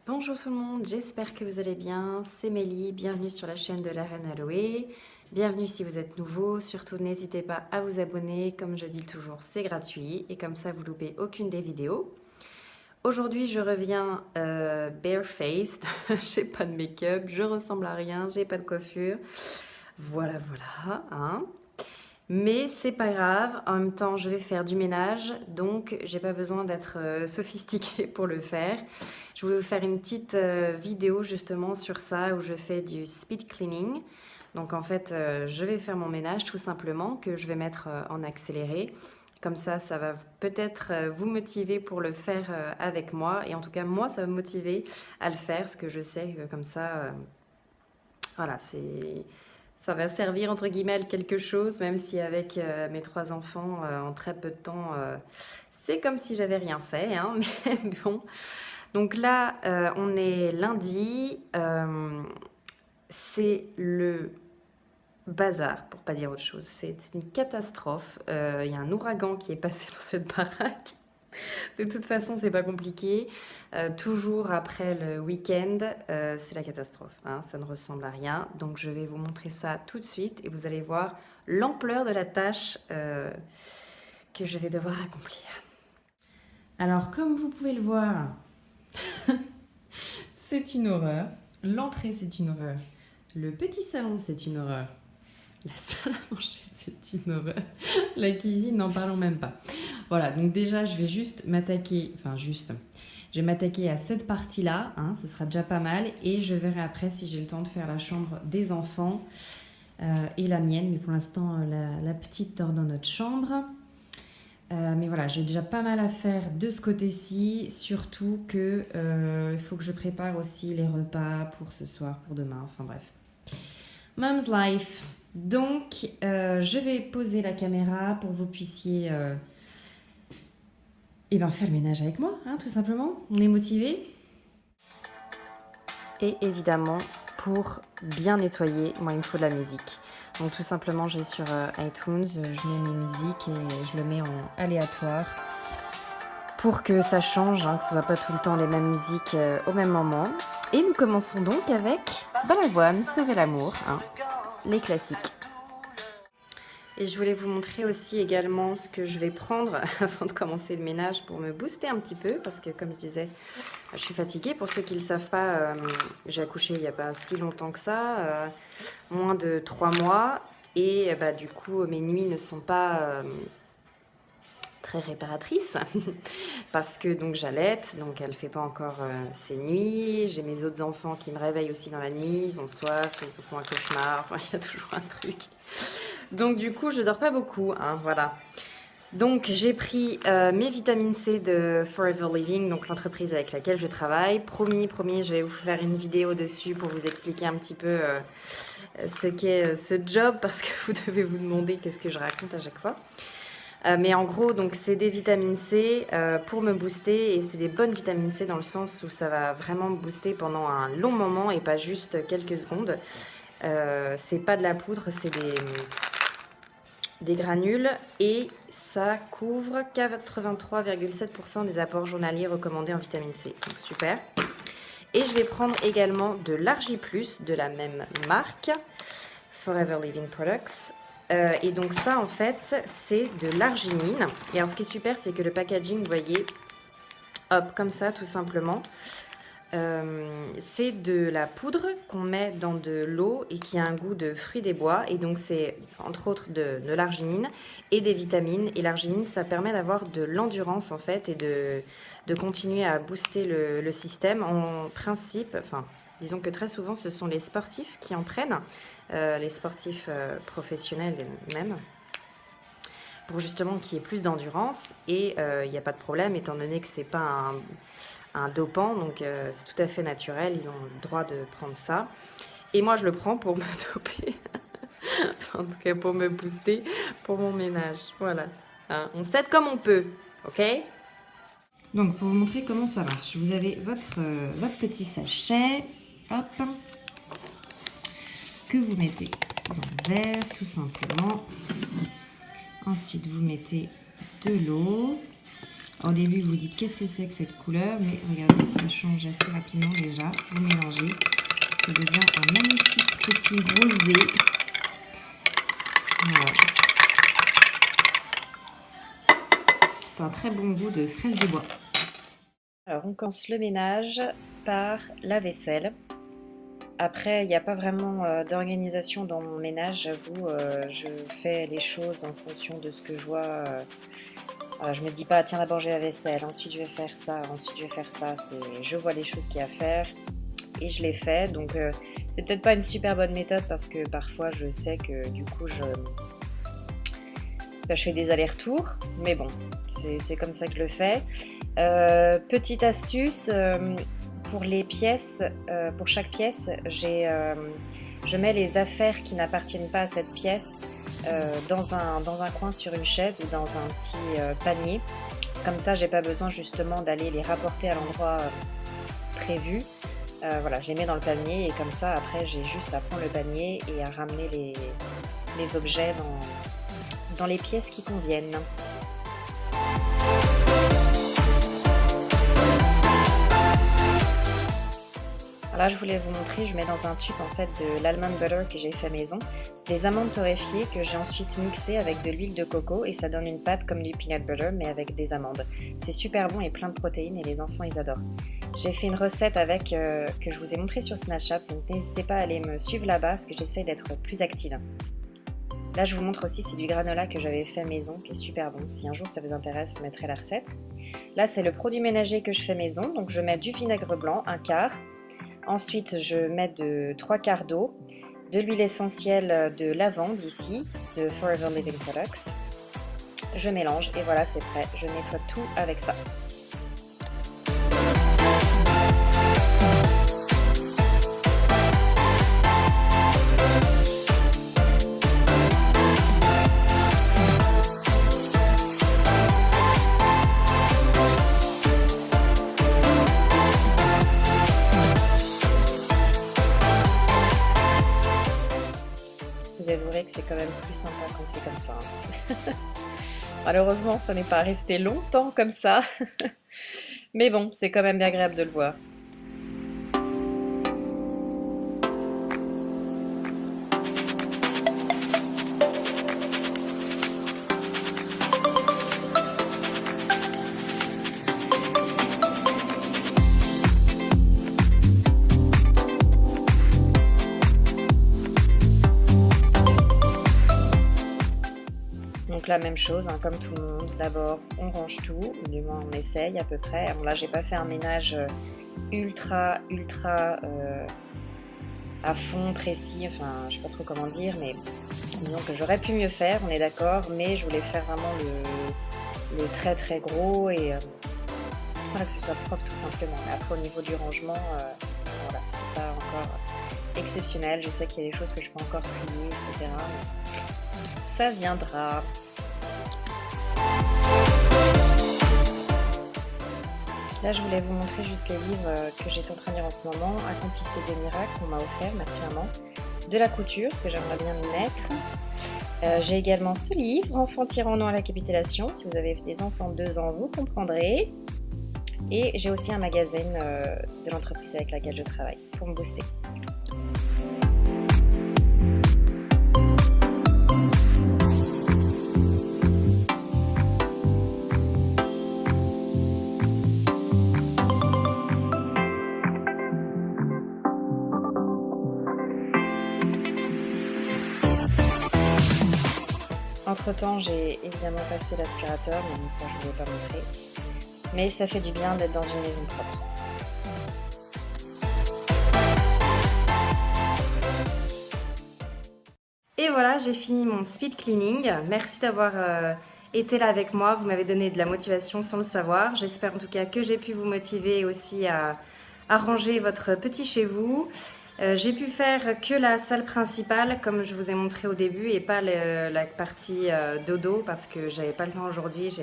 Bonjour tout le monde, j'espère que vous allez bien. C'est Mélie, bienvenue sur la chaîne de la Reine Aloé. Bienvenue si vous êtes nouveau, surtout n'hésitez pas à vous abonner, comme je dis toujours c'est gratuit et comme ça vous loupez aucune des vidéos. Aujourd'hui je reviens barefaced, j'ai pas de make-up, je ressemble à rien, j'ai pas de coiffure. Voilà, hein. Mais c'est pas grave, en même temps je vais faire du ménage, donc j'ai pas besoin d'être sophistiquée pour le faire. Je voulais vous faire une petite vidéo justement sur ça où je fais du speed cleaning. Donc en fait je vais faire mon ménage tout simplement, que je vais mettre en accéléré. Comme ça va peut-être vous motiver pour le faire avec moi. Et en tout cas moi ça va me motiver à le faire, parce que je sais que comme ça, voilà, ça va servir entre guillemets à quelque chose, même si avec mes trois enfants, en très peu de temps, c'est comme si j'avais rien fait, hein, mais bon. Donc là, on est lundi, c'est le bazar, pour pas dire autre chose. C'est une catastrophe. Il y a un ouragan qui est passé dans cette baraque. De toute façon, c'est pas compliqué. Toujours après le week-end, c'est la catastrophe, hein, ça ne ressemble à rien. Donc je vais vous montrer ça tout de suite et vous allez voir l'ampleur de la tâche que je vais devoir accomplir. Alors comme vous pouvez le voir, c'est une horreur. L'entrée, c'est une horreur. Le petit salon, c'est une horreur. La salle à manger, c'est une horreur. La cuisine, n'en parlons même pas. Voilà, donc déjà, je vais juste m'attaquer, je vais m'attaquer à cette partie-là, hein, ce sera déjà pas mal, et je verrai après si j'ai le temps de faire la chambre des enfants et la mienne, mais pour l'instant, la petite dort dans notre chambre. Mais voilà, j'ai déjà pas mal à faire de ce côté-ci, surtout que il faut que je prépare aussi les repas pour ce soir, pour demain, enfin bref. Mom's life. Donc, je vais poser la caméra pour que vous puissiez faire le ménage avec moi, hein, tout simplement. On est motivés. Et évidemment, pour bien nettoyer, moi, il me faut de la musique. Donc, tout simplement, je vais sur iTunes, je mets mes musiques et je le mets en aléatoire pour que ça change, hein, que ce ne soit pas tout le temps les mêmes musiques au même moment. Et nous commençons donc avec Balavoine, Sauver l'amour, hein, les classiques. Et je voulais vous montrer aussi également ce que je vais prendre avant de commencer le ménage pour me booster un petit peu, parce que comme je disais, je suis fatiguée. Pour ceux qui ne le savent pas, j'ai accouché il n'y a pas si longtemps que ça, moins de 3 mois, et du coup mes nuits ne sont pas très réparatrices, parce que donc j'allaite, donc elle ne fait pas encore ses nuits. J'ai mes autres enfants qui me réveillent aussi dans la nuit, ils ont soif, ils se font un cauchemar, enfin il y a toujours un truc. Donc du coup, je dors pas beaucoup, hein, voilà. Donc j'ai pris mes vitamines C de Forever Living, donc l'entreprise avec laquelle je travaille. Promis, je vais vous faire une vidéo dessus pour vous expliquer un petit peu ce qu'est ce job, parce que vous devez vous demander qu'est-ce que je raconte à chaque fois. Mais en gros, donc c'est des vitamines C pour me booster, et c'est des bonnes vitamines C dans le sens où ça va vraiment me booster pendant un long moment et pas juste quelques secondes. C'est pas de la poudre, c'est des granules, et ça couvre 83,7% des apports journaliers recommandés en vitamine C. Donc super. Et je vais prendre également de l'Argi Plus de la même marque, Forever Living Products. Et donc ça, en fait, c'est de l'arginine. Et alors ce qui est super, c'est que le packaging, vous voyez, hop, comme ça, tout simplement. C'est de la poudre qu'on met dans de l'eau et qui a un goût de fruits des bois, et donc c'est entre autres de l'arginine et des vitamines. Et l'arginine, ça permet d'avoir de l'endurance en fait, et de continuer à booster le système. En principe, enfin disons que très souvent ce sont les sportifs qui en prennent, les sportifs professionnels même, pour justement qu'il y ait plus d'endurance. Et il n'y a pas de problème étant donné que c'est pas un dopant, donc c'est tout à fait naturel, ils ont le droit de prendre ça. Et moi je le prends pour me doper, en tout cas pour me booster pour mon ménage, voilà. Hein, on s'aide comme on peut, ok? Donc pour vous montrer comment ça marche, vous avez votre petit sachet, hop, que vous mettez dans le verre tout simplement. Ensuite vous mettez de l'eau. Au début, vous vous dites qu'est-ce que c'est que cette couleur, mais regardez, ça change assez rapidement déjà. Vous mélangez, ça devient un magnifique petit rosé. Voilà. C'est un très bon goût de fraise des bois. Alors, on commence le ménage par la vaisselle. Après, il n'y a pas vraiment d'organisation dans mon ménage, j'avoue. Je fais les choses en fonction de ce que je vois. Voilà, je me dis pas, tiens, d'abord j'ai la vaisselle, ensuite je vais faire ça, ensuite je vais faire ça. Je vois les choses qu'il y a à faire et je les fais. Donc, c'est peut-être pas une super bonne méthode parce que parfois je sais que du coup je fais des allers-retours. Mais bon, c'est comme ça que je le fais. Petite astuce. Pour les pièces, pour chaque pièce, je mets les affaires qui n'appartiennent pas à cette pièce dans un coin sur une chaise ou dans un petit panier. Comme ça, j'ai pas besoin justement d'aller les rapporter à l'endroit prévu. Voilà, je les mets dans le panier et comme ça, après, j'ai juste à prendre le panier et à ramener les objets dans les pièces qui conviennent. Alors là, je voulais vous montrer, je mets dans un tube en fait de l'almond butter que j'ai fait maison. C'est des amandes torréfiées que j'ai ensuite mixées avec de l'huile de coco et ça donne une pâte comme du peanut butter mais avec des amandes. C'est super bon et plein de protéines et les enfants ils adorent. J'ai fait une recette avec que je vous ai montré sur Snapchat, donc n'hésitez pas à aller me suivre là-bas parce que j'essaie d'être plus active. Là, je vous montre aussi, c'est du granola que j'avais fait maison, qui est super bon. Si un jour ça vous intéresse, je mettrai la recette. Là, c'est le produit ménager que je fais maison, donc je mets du vinaigre blanc, un quart. Ensuite, je mets 3 quarts d'eau, de l'huile essentielle de lavande ici, de Forever Living Products. Je mélange et voilà, c'est prêt. Je nettoie tout avec ça. Vous avouerez que c'est quand même plus sympa quand c'est comme ça. Malheureusement, ça n'est pas resté longtemps comme ça. Mais bon, c'est quand même bien agréable de le voir. Donc la même chose, hein, comme tout le monde, d'abord on range tout, du moins on essaye à peu près. Alors là j'ai pas fait un ménage ultra à fond, précis, enfin je sais pas trop comment dire, mais disons que j'aurais pu mieux faire, on est d'accord, mais je voulais faire vraiment le très très gros et voilà, que ce soit propre tout simplement. Mais après au niveau du rangement, voilà, c'est pas encore exceptionnel, je sais qu'il y a des choses que je peux encore trier, etc. Ça viendra. Là, je voulais vous montrer juste les livres que j'étais en train de lire en ce moment. Accomplissez des miracles qu'on m'a offert, merci maman. De la couture, ce que j'aimerais bien m'y mettre. J'ai également ce livre, Enfants tyrannaux à la capitulation. Si vous avez des enfants de 2 ans, vous comprendrez. Et j'ai aussi un magazine de l'entreprise avec laquelle je travaille pour me booster. Entre temps, j'ai évidemment passé l'aspirateur, mais bon, ça je ne vais pas montrer. Mais ça fait du bien d'être dans une maison propre. Et voilà, j'ai fini mon speed cleaning. Merci d'avoir été là avec moi. Vous m'avez donné de la motivation sans le savoir. J'espère en tout cas que j'ai pu vous motiver aussi à ranger votre petit chez vous. J'ai pu faire que la salle principale comme je vous ai montré au début et pas la partie dodo parce que j'avais pas le temps aujourd'hui.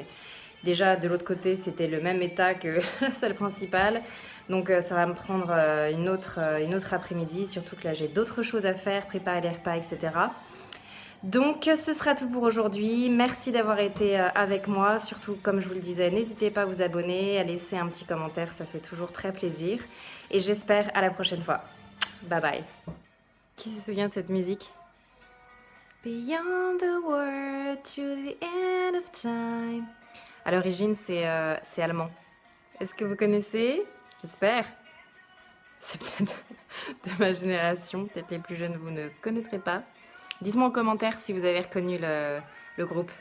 Déjà de l'autre côté c'était le même état que la salle principale, donc ça va me prendre une autre après-midi, surtout que là j'ai d'autres choses à faire, préparer les repas, etc. Donc ce sera tout pour aujourd'hui. Merci d'avoir été avec moi. Surtout, comme je vous le disais, n'hésitez pas à vous abonner, à laisser un petit commentaire, ça fait toujours très plaisir. Et j'espère à la prochaine fois. Bye bye. Qui se souvient de cette musique? Beyond the world to the end of time. À l'origine, c'est allemand. Est-ce que vous connaissez? J'espère. C'est peut-être de ma génération. Peut-être les plus jeunes, vous ne connaîtrez pas. Dites-moi en commentaire si vous avez reconnu le groupe.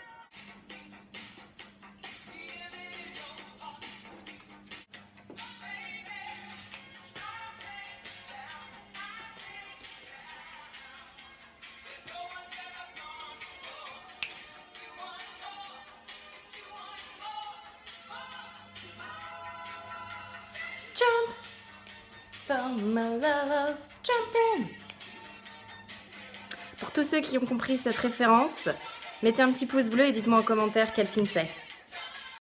Jump for my love, jump in. Pour tous ceux qui ont compris cette référence, mettez un petit pouce bleu et dites-moi en commentaire quel film c'est.